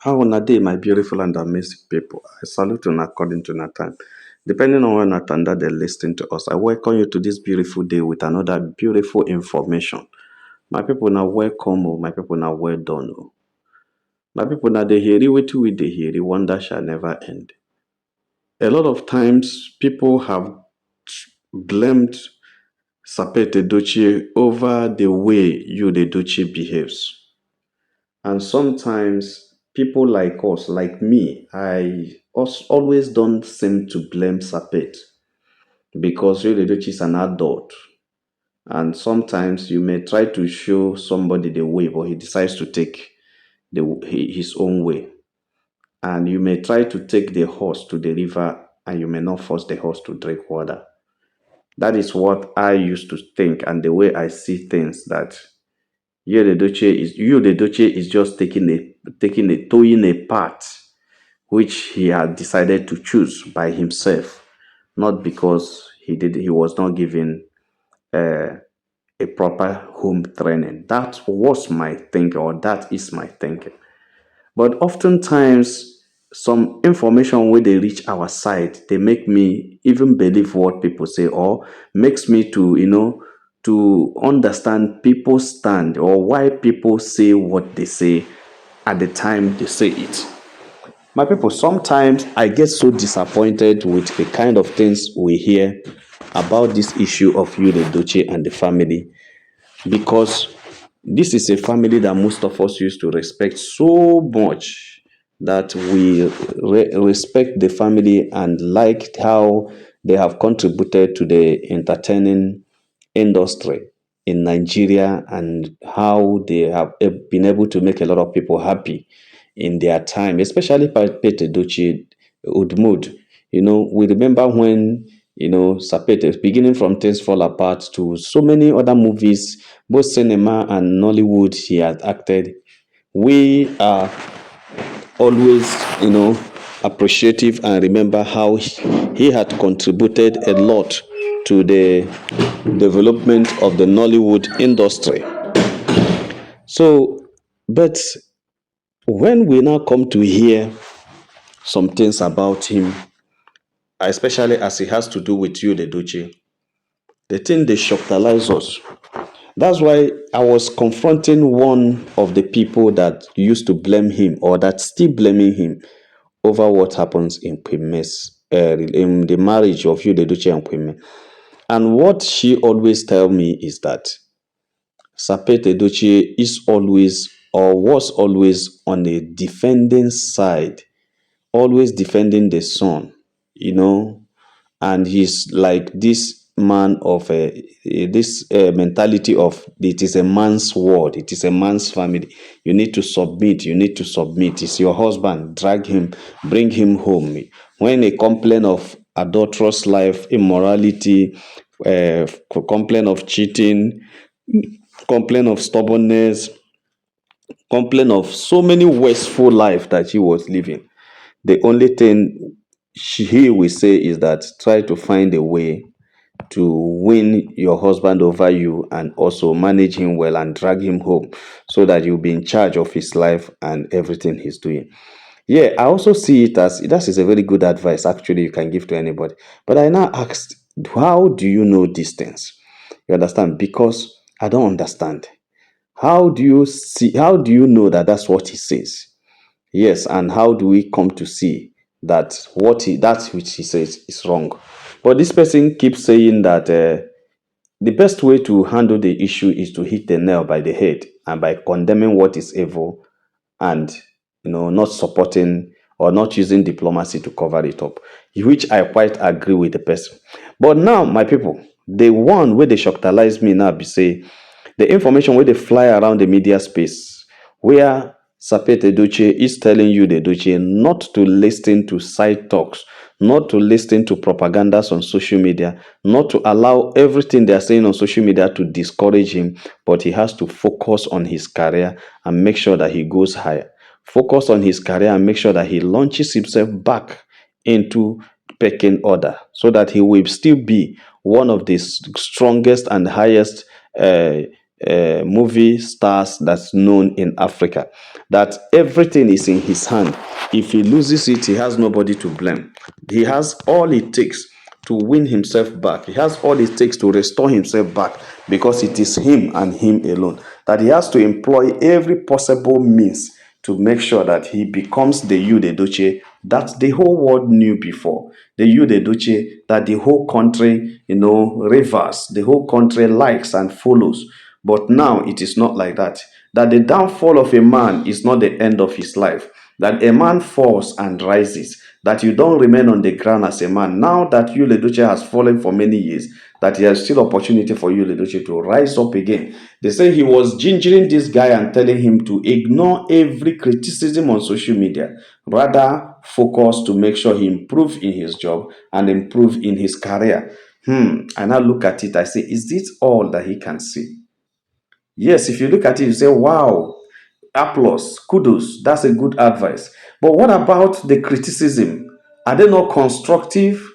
How on a day, my beautiful and amazing people? I salute you according to that time. Depending on when time that they listen to us, I welcome you to this beautiful day with another beautiful information. My people now welcome, oh, my people now well done. Oh. My people now they hear it, wait till they hear it, wonder shall never end. A lot of times people have blamed Sapete Edochie over the way you the Edochie behaves. And sometimes people like us, like me, always don't seem to blame Sapet because really Edochie is an adult. And sometimes you may try to show somebody the way, but he decides to take his own way. And you may try to take the horse to the river, and you may not force the horse to drink water. That is what I used to think, and the way I see things. That the Edochie is just towing a path which he had decided to choose by himself, not because he was not given uh, a proper home training. That was my thinking, or that is my thinking. But oftentimes, some information when they reach our side, they make me even believe what people say, or makes me to to understand people's stand or why people say what they say at the time they say it. My people, sometimes I get so disappointed with the kind of things we hear about this issue of Yude Doche and the family, because this is a family that most of us used to respect so much, that we respect the family and liked how they have contributed to the entertaining industry in Nigeria, and how they have been able to make a lot of people happy in their time, especially Pete Dochi Udmud. We remember when, Sapete, beginning from Things Fall Apart to so many other movies, both cinema and Nollywood, he has acted. We are always, appreciative and remember how he had contributed a lot to the development of the Nollywood industry. So, but when we now come to hear some things about him, especially as it has to do with you, the Duce, the thing they shocktalize us. That's why I was confronting one of the people that used to blame him, or that still blaming him over what happens in in the marriage of you, the Duce and Kweme. And what she always tell me is that Sapete Edochie is always, or was always, on a defending side, always defending the son, and he's like this man of this mentality of it is a man's world, it is a man's family. You need to submit, you need to submit. It's your husband, drag him, bring him home. When they complain of adulterous life, immorality, complain of cheating, complain of stubbornness, complain of so many wasteful life that he was living. The only thing he will say is that try to find a way to win your husband over you, and also manage him well and drag him home, so that you'll be in charge of his life and everything he's doing. Yeah, I also see it as that is a very good advice actually you can give to anybody. But I now asked, how do you know these things? You understand? Because I don't understand. How do you know that that's what he says? Yes, and how do we come to see that that which he says is wrong? But this person keeps saying that the best way to handle the issue is to hit the nail by the head, and by condemning what is evil, and not supporting or not using diplomacy to cover it up, which I quite agree with the person. But now, my people, the one where they shocktalize me now be say the information where they fly around the media space, where Sapete Edochie is telling you, the Edochie, not to listen to side talks, not to listen to propagandas on social media, not to allow everything they are saying on social media to discourage him, but he has to focus on his career and make sure that he goes higher. Focus on his career and make sure that he launches himself back into pecking order, so that he will still be one of the strongest and highest uh, movie stars that's known in Africa, that everything is in his hand. If he loses it, he has nobody to blame. He has all it takes to win himself back. He has all it takes to restore himself back, because it is him and him alone. That he has to employ every possible means to make sure that he becomes the Edochie that the whole world knew before. The Edochie that the whole country, reveres, the whole country likes and follows. But now it is not like that. That the downfall of a man is not the end of his life. That a man falls and rises. That you don't remain on the ground as a man. Now that Edochie has fallen for many years, that he has still opportunity for Edochie to rise up again. They say he was gingering this guy and telling him to ignore every criticism on social media. Rather, focus to make sure he improve in his job and improve in his career. And I look at it, I say, is this all that he can see? Yes, if you look at it, you say, wow, applause, kudos, that's a good advice. But what about the criticism? Are they not constructive?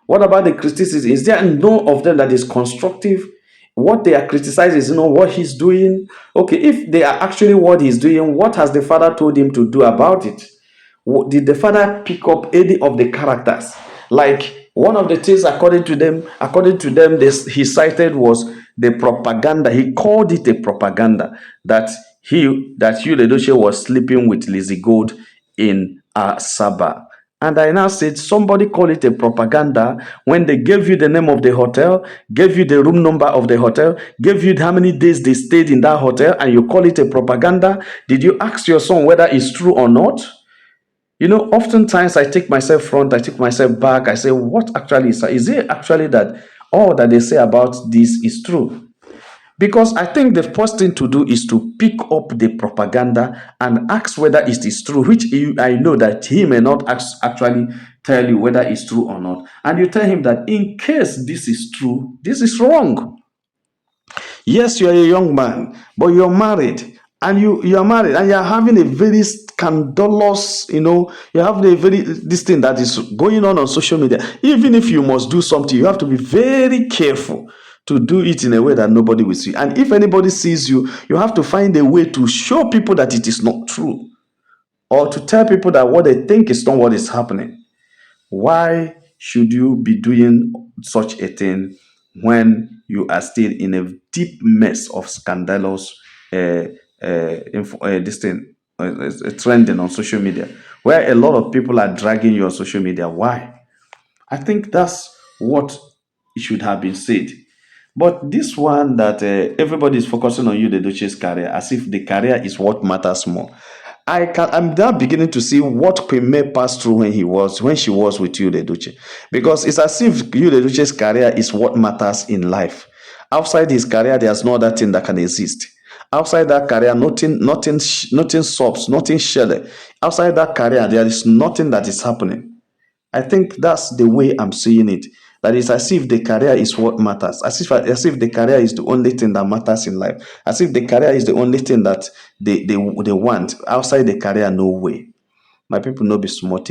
What about the criticism? Is there none of them that is constructive? What they are criticizing is, what he's doing. Okay, if they are actually what he's doing, what has the father told him to do about it? Did the father pick up any of the characters? Like one of the things, according to them, he cited was the propaganda. He called it a propaganda that Hugh Ledoche was sleeping with Lizzie Gold in Sabah. And I now said, somebody call it a propaganda when they gave you the name of the hotel, gave you the room number of the hotel, gave you how many days they stayed in that hotel, and you call it a propaganda. Did you ask your son whether it's true or not? Oftentimes I take myself front, I take myself back. I say, what actually is it actually that all that they say about this is true? Because I think the first thing to do is to pick up the propaganda and ask whether it is true, which I know that he may not actually tell you whether it's true or not. And you tell him that in case this is true, this is wrong. Yes, you are a young man, but you're married, and you are married, and you're having a very scandalous, you're having a very this thing that is going on social media. Even if you must do something, you have to be very careful to do it in a way that nobody will see. And if anybody sees you, you have to find a way to show people that it is not true, or to tell people that what they think is not what is happening. Why should you be doing such a thing when you are still in a deep mess of scandalous this thing trending on social media, where a lot of people are dragging you on social media? Why? I think that's what should have been said. But this one that everybody is focusing on you, the Duchess career, as if the career is what matters more. I'm now beginning to see what Queen May passed through when she was with you, the Duchess. Because it's as if you, the Duchess career is what matters in life. Outside his career, there's no other thing that can exist. Outside that career, nothing sobs, nothing shelly. Outside that career, there is nothing that is happening. I think that's the way I'm seeing it. That is as if the career is what matters. As if the career is the only thing that matters in life. As if the career is the only thing that they want. Outside the career, no way. My people no be smart,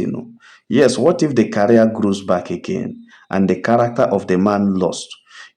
Yes, what if the career grows back again and the character of the man lost?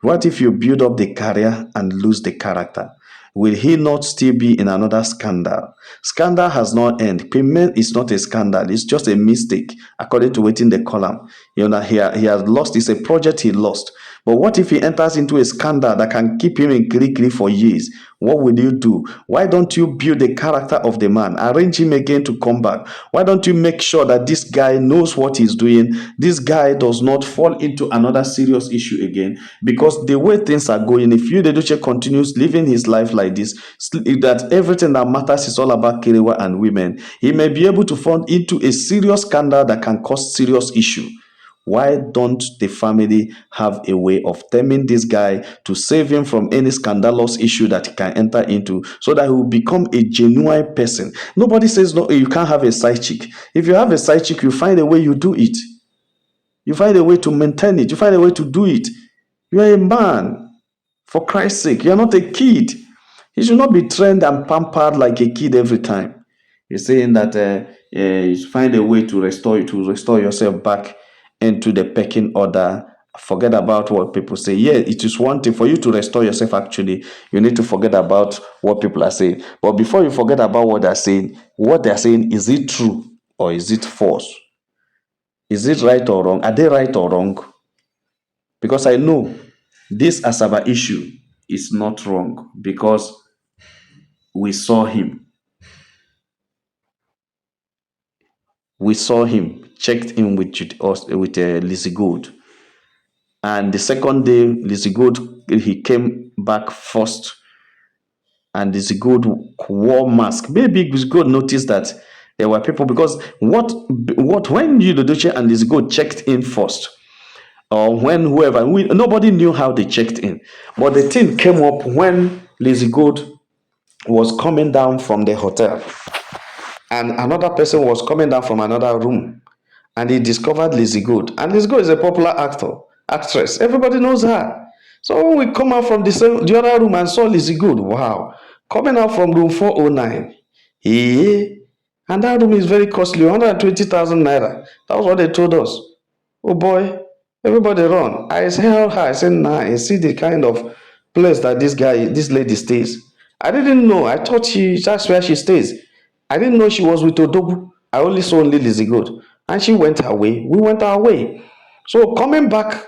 What if you build up the career and lose the character? Will he not still be in another scandal? Scandal has no end. Payment is not a scandal. It's just a mistake, according to waiting the column. He has lost. It's a project he lost. But what if he enters into a scandal that can keep him in Kirikiri for years? What will you do? Why don't you build the character of the man? Arrange him again to come back. Why don't you make sure that this guy knows what he's doing? This guy does not fall into another serious issue again. Because the way things are going, if Edochie continues living his life like this, that everything that matters is all about Kerewa and women, he may be able to fall into a serious scandal that can cause serious issue. Why don't the family have a way of taming this guy to save him from any scandalous issue that he can enter into, so that he will become a genuine person? Nobody says no, you can't have a side chick. If you have a side chick, you find a way, you do it. You find a way to maintain it. You find a way to do it. You are a man. For Christ's sake, you're not a kid. You should not be trained and pampered like a kid every time. You're saying that you find a way to restore yourself back into the pecking order Forget about what people say. Yeah, it is one thing for you to restore yourself. Actually, you need to forget about what people are saying. But before you forget about what they're saying, is it true or is it false? Is it right or wrong? Are they right or wrong? Because I know this Asaba issue is not wrong because we saw him. We saw him, checked in with Lizzie Gold. And the second day, Lizzie Gold, he came back first, and Lizzie Gold wore mask. Maybe Lizzie Gold noticed that there were people because when you Edochie and Lizzie Gold checked in first, or when whoever nobody knew how they checked in, but the thing came up when Lizzie Gold was coming down from the hotel, and another person was coming down from another room, and he discovered Lizzie Good. And Lizzie Good is a popular actress. Everybody knows her. So when we come out from the other room and saw Lizzie Good, wow, coming out from room 409, yeah, and that room is very costly, 120,000 naira. That was what they told us. Oh boy, everybody run. I held her. I said, nah, I see the kind of place that this lady stays. I didn't know. I thought that's where she stays. I didn't know she was with Odogu. I only saw only Lizzie Good. And she went her way. We went our way. So coming back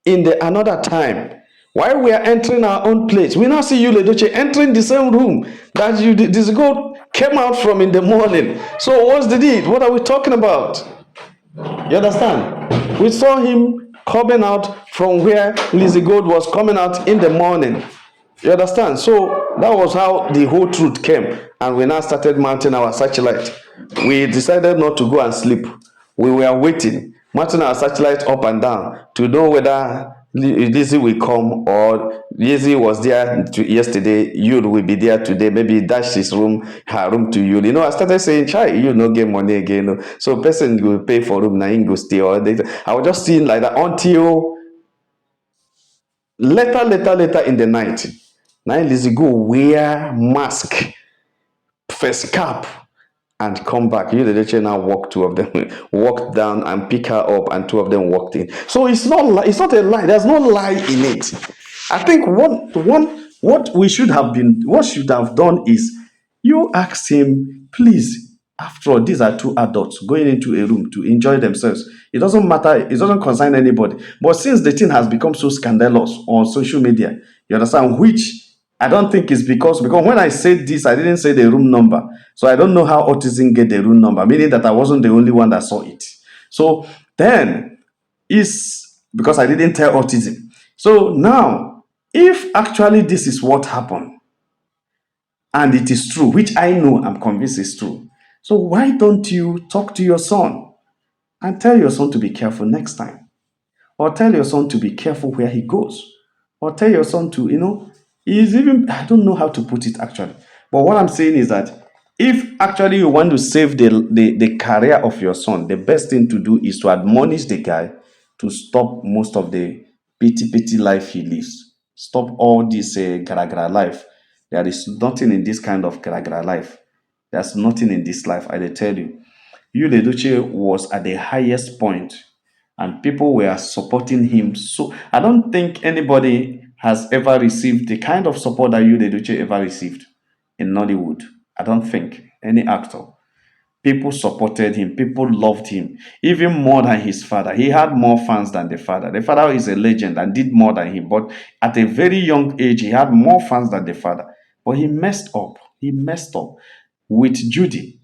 in the another time, while we are entering our own place, we now see you, Edochie, entering the same room that this goat came out from in the morning. So what's the deed? What are we talking about? You understand? We saw him coming out from where Lizzie Gold was coming out in the morning. You understand? So that was how the whole truth came. And we now started mounting our searchlight. We decided not to go and sleep. We were waiting, mounting our searchlight up and down to know whether Lizzie will come or Lizzie was there yesterday, you will be there today. Maybe dash her room to you. I started saying, "Chai, you no get money again." No. So person will pay for room, now you go stay. I was just seeing like that until later in the night. Now Lizzie go wear mask, face cap, and come back. You, the lecturer, now walk two of them, walked down and pick her up, and two of them walked in. So it's not a lie. There's no lie in it. I think what should have done is you asked him, please. After all, these are two adults going into a room to enjoy themselves. It doesn't matter, it doesn't concern anybody. But since the thing has become so scandalous on social media, you understand, which I don't think is because when I said this, I didn't say the room number. So I don't know how Autism get the room number, meaning that I wasn't the only one that saw it. So then is because I didn't tell Autism. So now, if actually this is what happened, and it is true, which I know, I'm convinced is true. So why don't you talk to your son and tell your son to be careful next time? Or tell your son to be careful where he goes? Or tell your son to, he's even, I don't know how to put it actually. But what I'm saying is that if actually you want to save the career of your son, the best thing to do is to admonish the guy to stop most of the pity life he lives. Stop all this gara life. There is nothing in this kind of gara life. There's nothing in this life, I tell you. You, Edochie, was at the highest point, and people were supporting him. So I don't think anybody has ever received the kind of support that you, Edochie, ever received in Nollywood. I don't think any actor. People supported him. People loved him even more than his father. He had more fans than the father. The father is a legend and did more than him. But at a very young age, he had more fans than the father. But he messed up. He messed up with Judy.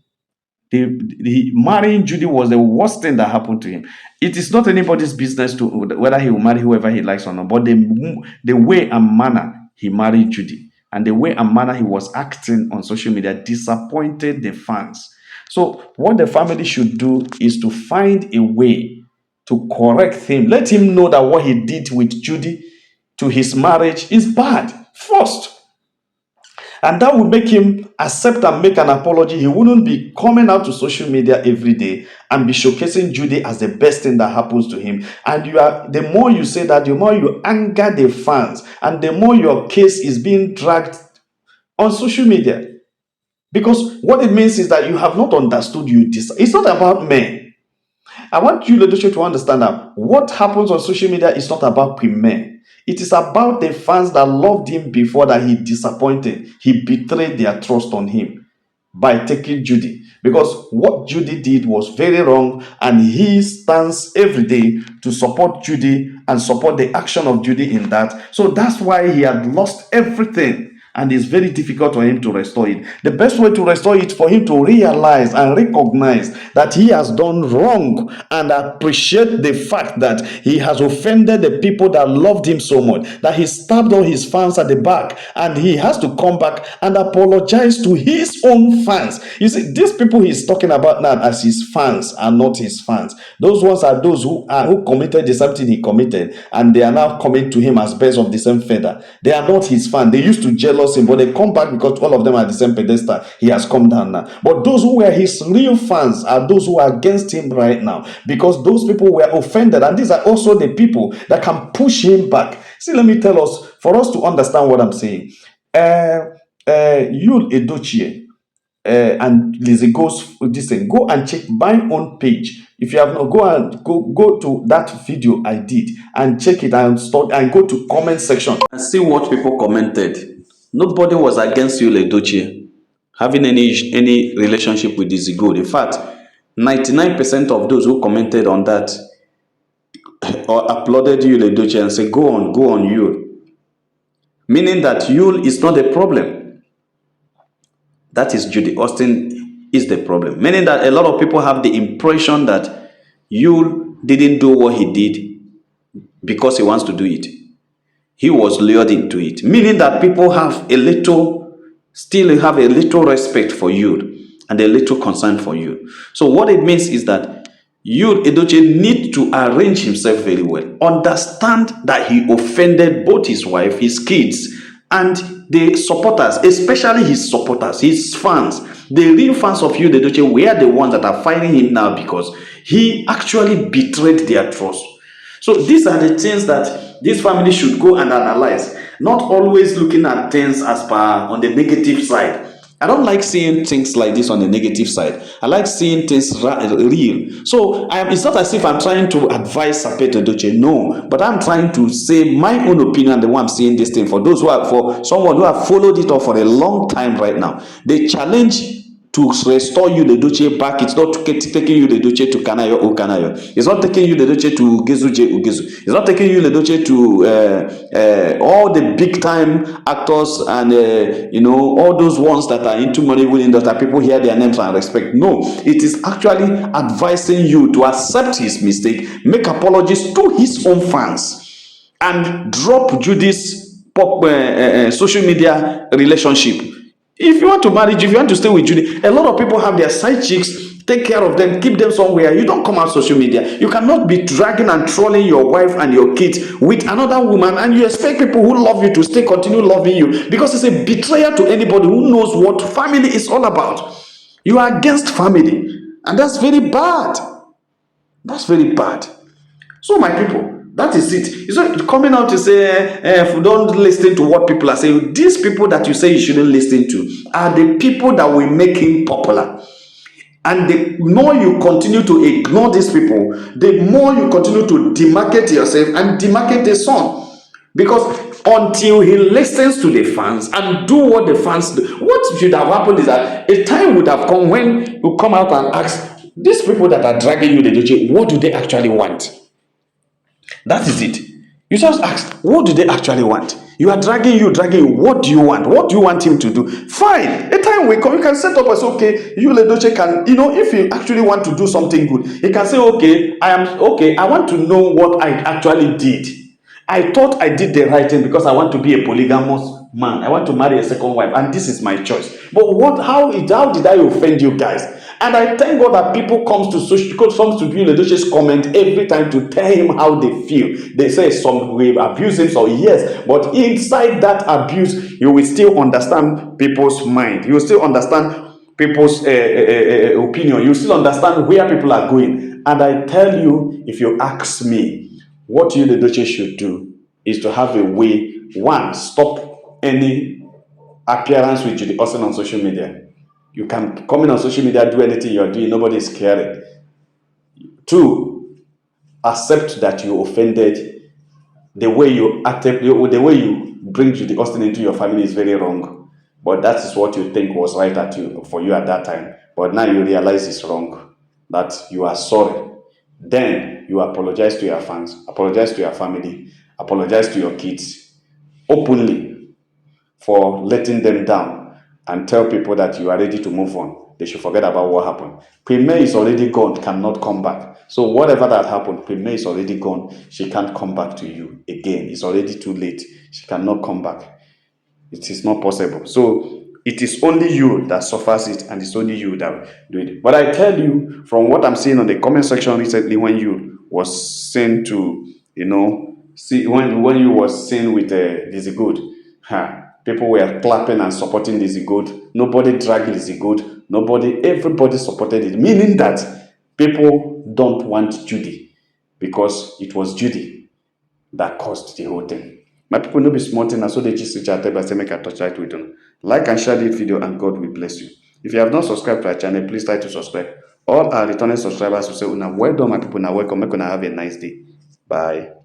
The marrying Judy was the worst thing that happened to him. It is not anybody's business to whether he will marry whoever he likes or not. But the way and manner he married Judy and the way and manner he was acting on social media disappointed the fans. So what the family should do is to find a way to correct him. Let him know that what he did with Judy to his marriage is bad first. And that would make him accept and make an apology. He wouldn't be coming out to social media every day and be showcasing Judy as the best thing that happens to him. And the more you say that, the more you anger the fans, and the more your case is being dragged on social media. Because what it means is that you have not understood it's not about men. I want you, Edochie, to understand that what happens on social media is not about Premier. It is about the fans that loved him before that he disappointed. He betrayed their trust on him by taking Judy. Because what Judy did was very wrong, and he stands every day to support Judy and support the action of Judy in that. So that's why he had lost everything, and it's very difficult for him to restore it. The best way to restore it is for him to realize and recognize that he has done wrong and appreciate the fact that he has offended the people that loved him so much, that he stabbed all his fans at the back, and he has to come back and apologize to his own fans. You see, these people he's talking about now as his fans are not his fans. Those ones are those who committed the same thing he committed, and they are now coming to him as birds of the same feather. They are not his fans. They used to jealous him, but they come back because all of them are the same pedestal. He has come down now. But those who were his real fans are those who are against him right now, because those people were offended, and these are also the people that can push him back. See, let me tell us, for us to understand what I'm saying. You, Edochie, and Lizzie goes this thing. Go and check my own page. If you have not, go to that video I did and check it and start and go to comment section And see what people commented. Nobody was against you, Edochie, having any relationship with Dizzy Gold. In fact, 99% of those who commented on that or applauded you, Edochie, and say, go on, Yul. Meaning that Yul is not the problem. That is Judy Austin is the problem. Meaning that a lot of people have the impression that Yul didn't do what he did because he wants to do it. He was lured into it. Meaning that people still have a little respect for you and a little concern for you. So what it means is that you, Edochie, need to arrange himself very well. Understand that he offended both his wife, his kids, and the supporters, especially his supporters, his fans. The real fans of you, Edochie, were the ones that are fighting him now because he actually betrayed their trust. So these are the things that this family should go and analyze, not always looking at things as per on the negative side. I don't like seeing things like this on the negative side. I like seeing things real. So it's not as if I'm trying to advise Sapet Edochie, no, but I'm trying to say my own opinion, the way I'm seeing this thing. For those for someone who have followed it up for a long time right now, the challenge to restore you, the Edochie, back. It's not taking you, the Edochie, to Kanayo or Kanayo. It's not taking you, the Edochie, to Gezuje Ugezu. It's not taking you, the Edochie, to all the big time actors and all those ones that are into Mollywood industry. People hear their names and respect. No, it is actually advising you to accept his mistake, make apologies to his own fans, and drop Judy's social media relationship. If you want to marry, if you want to stay with Judy, a lot of people have their side chicks. Take care of them, keep them somewhere. You don't come on social media. You cannot be dragging and trolling your wife and your kids with another woman, and you expect people who love you to continue loving you, because it's a betrayal to anybody who knows what family is all about. You are against family, and that's very bad. That's very bad. So, my people, that is it. It's not coming out to say, don't listen to what people are saying. These people that you say you shouldn't listen to are the people that will make him popular. And the more you continue to ignore these people, the more you continue to demarcate yourself and demarcate the son. Because until he listens to the fans and do what the fans do, what should have happened is that a time would have come when you come out and ask these people that are dragging you, the Edochie, what do they actually want? That is it. You just ask, what do they actually want? You are dragging you. What do you want? What do you want him to do? Fine. A time will come, you can set up as, okay, you, Edochie, can, if you actually want to do something good, he can say, okay, I want to know what I actually did. I thought I did the right thing because I want to be a polygamous man. I want to marry a second wife, and this is my choice. But how did I offend you guys? And I thank God that people comes to view Edochie's comment every time to tell him how they feel. They say some will abuse him, so yes, but inside that abuse, you will still understand people's mind. You will still understand people's opinion. You will still understand where people are going. And I tell you, if you ask me, what you, Edochie, should do is to have a way. One, stop any appearance with Judy Austin on social media. You can come in on social media, do anything you're doing, nobody is caring. Two, accept that you offended. The way you acted, the way you bring Judy Austin into your family is very wrong. But that is what you think was right at you for you at that time. But now you realize it's wrong. That you are sorry. Then you apologize to your fans, apologize to your family, apologize to your kids openly for letting them down, and tell people that you are ready to move on. They should forget about what happened. Premier is already gone, cannot come back. So whatever that happened, Premier is already gone. She can't come back to you again. It's already too late. She cannot come back. It is not possible. So it is only you that suffers it, and it's only you that do it. But I tell you, from what I'm seeing on the comment section recently, when you was seen to, see when you was seen with Lizzie Good, people were clapping and supporting Lizzie Good. Nobody dragged Lizzie Good. Everybody supported it, meaning that people don't want Judy because it was Judy that caused the whole thing. My people no be small thing, na so they just reach out tell say make I touch right with them. Like and share this video, and God will bless you. If you have not subscribed to our channel, please try to subscribe. All our returning subscribers will say, "Una well done, my people. Now welcome. Make una have a nice day. Bye."